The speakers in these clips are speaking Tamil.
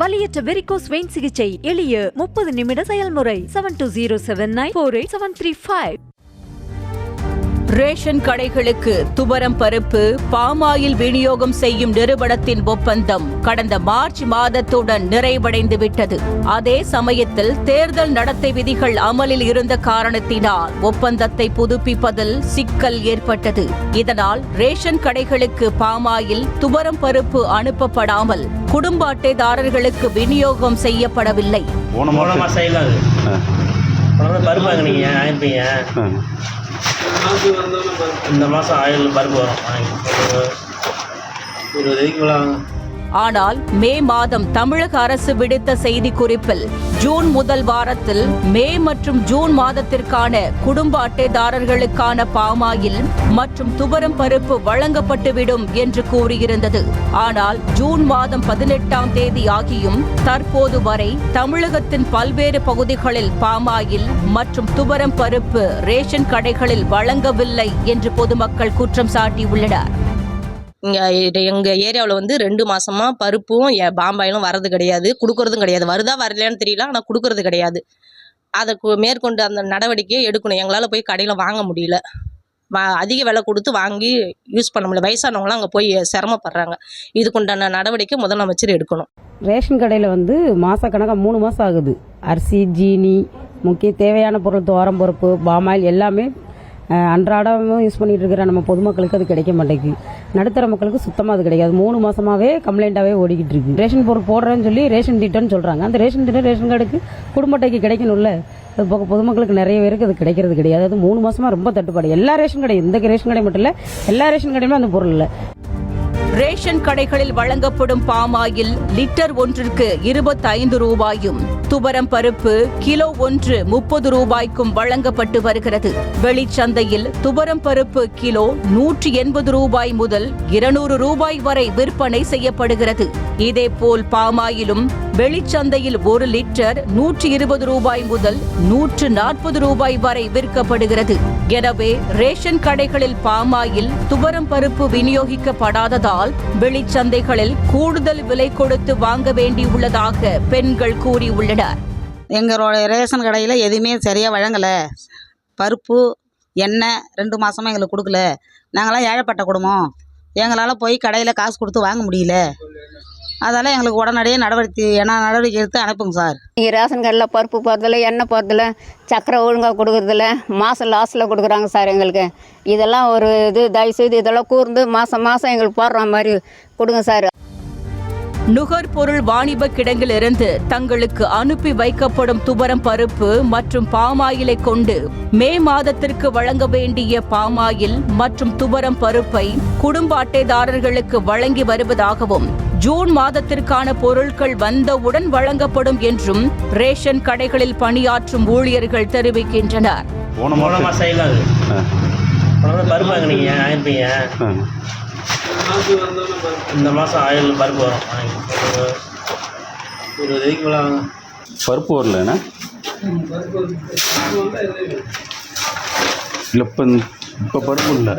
வலியற்ற வெரிகோஸ் வெயின் சிகிச்சை எளிய 30 நிமிட செயல்முறை 7207948735. ரேஷன் கடைகளுக்கு துவரம் பருப்பு, பாமாயில் விநியோகம் செய்யும் நிறுவனத்தின் ஒப்பந்தம் கடந்த மார்ச் மாதத்துடன் நிறைவடைந்து விட்டது. அதே சமயத்தில் தேர்தல் நடத்தை விதிகள் அமலில் இருந்த காரணத்தினால் ஒப்பந்தத்தை புதுப்பிப்பதில் சிக்கல் ஏற்பட்டது. இதனால் ரேஷன் கடைகளுக்கு பாமாயில், துவரம் பருப்பு அனுப்பப்படாமல் குடும்ப அட்டைதாரர்களுக்கு விநியோகம் செய்யப்படவில்லை. இந்த மாதம் ஆயில் பருப்பு வரும். ஆனால் மே மாதம் தமிழக அரசு விடுத்த செய்திக்குறிப்பில் ஜூன் முதல் வாரத்தில் மே மற்றும் ஜூன் மாதத்திற்கான குடும்ப அட்டைதாரர்களுக்கான பாமாயில் மற்றும் துவரம் பருப்பு வழங்கப்பட்டுவிடும் என்று கூறியிருந்தது. ஆனால் ஜூன் மாதம் 18ஆம் தேதி ஆகியும் தற்போது வரை தமிழகத்தின் பல்வேறு பகுதிகளில் பாமாயில் மற்றும் துவரம் பருப்பு ரேஷன் கடைகளில் வழங்கவில்லை என்று பொதுமக்கள் குற்றம் சாட்டியுள்ளனர். எங்கள் ஏரியாவில் 2 மாதமாக பருப்பும் பாம்பாயிலும் வரது கிடையாது, கொடுக்கறதும் கிடையாது. வருதா வரலையான்னு தெரியல, ஆனால் கொடுக்கறது கிடையாது. அதை மேற்கொண்டு அந்த நடவடிக்கையை எடுக்கணும். எங்களால் போய் கடையில் வாங்க முடியல, அதிக விலை கொடுத்து வாங்கி யூஸ் பண்ண முடியல. வயசானவங்களாம் அங்கே போய் சிரமப்படுறாங்க. இதுக்குண்டான நடவடிக்கை முதலமைச்சர் எடுக்கணும். ரேஷன் கடையில் மாதக்கணக்காக 3 மாதம் ஆகுது. அரிசி, ஜீனி, முக்கிய தேவையான பொருள், துவரம் பருப்பு, பாமாயில் எல்லாமே அன்றாடமும் யூஸ் பண்ணிகிட்டு இருக்கிற நம்ம பொதுமக்களுக்கு அது கிடைக்க மாட்டேங்குது. நடுத்தர மக்களுக்கு சுத்தமாக அது கிடைக்காது. 3 மாதமாகவே கம்ப்ளைண்ட்டாகவே ஓடிக்கிட்டு இருக்கு. ரேஷன் பொருள் போடுறேன்னு சொல்லி ரேஷன் திட்டம்னு சொல்கிறாங்க. அந்த ரேஷன் திட்டம் ரேஷன் கார்டுக்கு குடும்ப அட்டைக்கு கிடைக்கணும்ல. அது போக பொதுமக்களுக்கு நிறைய பேருக்கு அது கிடைக்கிறது கிடையாது. அது 3 மாதமாக ரொம்ப தட்டுப்பாடு. எல்லா ரேஷன் கடையும், இந்த ரேஷன் கடை மட்டும் இல்லை, எல்லா ரேஷன் கடையுமே அந்த பொருள் இல்லை. ரேஷன் கடைகளில் வழங்கப்படும் பாமாயில் லிட்டர் ஒன்றிற்கு 25 ரூபாயும், துவரம் பருப்பு கிலோ ஒன்று 30 ரூபாய்க்கும் வழங்கப்பட்டு வருகிறது. வெளிச்சந்தையில் துவரம் பருப்பு கிலோ 180 ரூபாய் முதல் 200 ரூபாய் வரை விற்பனை செய்யப்படுகிறது. இதேபோல் பாமாயிலும் வெளிச்சந்தையில் 1 லிட்டர் 120 ரூபாய் முதல் 140 ரூபாய் வரை விற்கப்படுகிறது. எனவே ரேஷன் கடைகளில் பாமாயில், துவரம் பருப்பு விநியோகிக்கப்படாததால் வெளிச்சந்தைகளில் கூடுதல் விலை கொடுத்து வாங்க வேண்டியுள்ளதாக பெண்கள் கூறியுள்ளனர். எங்களோட ரேஷன் கடையில் எதுவுமே சரியாக வழங்கலை. பருப்பு, எண்ணெய் 2 மாதமாக எங்களுக்கு கொடுக்கல. நாங்களாம் ஏழைப்பட்ட குடும்பம், எங்களால் போய் கடையில் காசு கொடுத்து வாங்க முடியல. அதெல்லாம் எங்களுக்கு உடனடியே நடவடிக்கை எடுத்து அனுப்புங்க சார். இங்கே ரேஷன் கடையில் பருப்பு போகிறதில்ல, எண்ணெய் போகிறதில்ல, சக்கரை ஒழுங்காக கொடுக்குறதில்ல, மாதம் லாஸ்ட்டில் கொடுக்குறாங்க சார். எங்களுக்கு இதெல்லாம் ஒரு தயவுசெய்து இதெல்லாம் கூர்ந்து மாதம் எங்களுக்கு போடுற மாதிரி கொடுங்க சார். நுகர்பொருள் வாணிப கிடங்கிலிருந்து தங்களுக்கு அனுப்பி வைக்கப்படும் துவரம் பருப்பு மற்றும் பாமாயிலை கொண்டு மே மாதத்திற்கு வழங்க வேண்டிய பாமாயில் மற்றும் துவரம் பருப்பை குடும்ப அட்டைதாரர்களுக்கு வழங்கி வருவதாகவும், ஜூன் மாதத்திற்கான பொருட்கள் வந்தவுடன் வழங்கப்படும் என்றும் ரேஷன் கடைகளில் பணியாற்றும் ஊழியர்கள் தெரிவிக்கின்றனர். இந்த மாதம் ஆயில் பருப்பு வரும். 20 பருப்பு வரலண்ணா இல்லை. இப்போ பருப்பு இல்லை.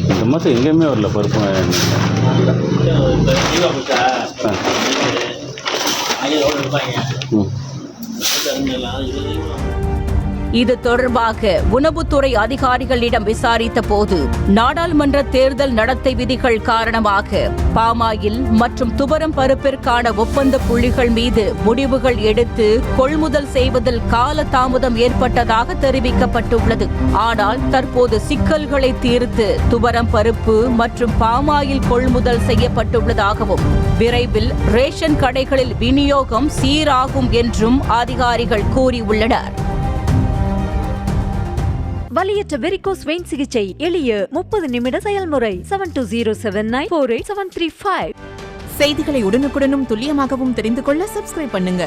இந்த மாதம் எங்கேயுமே வரல பருப்பு. இது தொடர்பாக உணவுத்துறை அதிகாரிகளிடம் விசாரித்த போது, நாடாளுமன்ற தேர்தல் நடத்தை விதிகள் காரணமாக பாமாயில் மற்றும் துவரம் பருப்பிற்கான ஒப்பந்த புள்ளிகள் மீது முடிவுகள் எடுத்து கொள்முதல் செய்வதில் கால தாமதம் ஏற்பட்டதாக தெரிவிக்கப்பட்டுள்ளது. ஆனால் தற்போது சிக்கல்களை தீர்த்து துவரம் பருப்பு மற்றும் பாமாயில் கொள்முதல் செய்யப்பட்டுள்ளதாகவும், விரைவில் ரேஷன் கடைகளில் விநியோகம் சீராகும் என்றும் அதிகாரிகள் கூறியுள்ளனர். வலியற்ற வெரிகோஸ் வெயின் சிகிச்சை எளிய 30 நிமிட செயல்முறை 7207948735. செய்திகளை உடனுக்குடனும் துல்லியமாகவும் தெரிந்து கொள்ள சப்ஸ்கிரைப் பண்ணுங்க.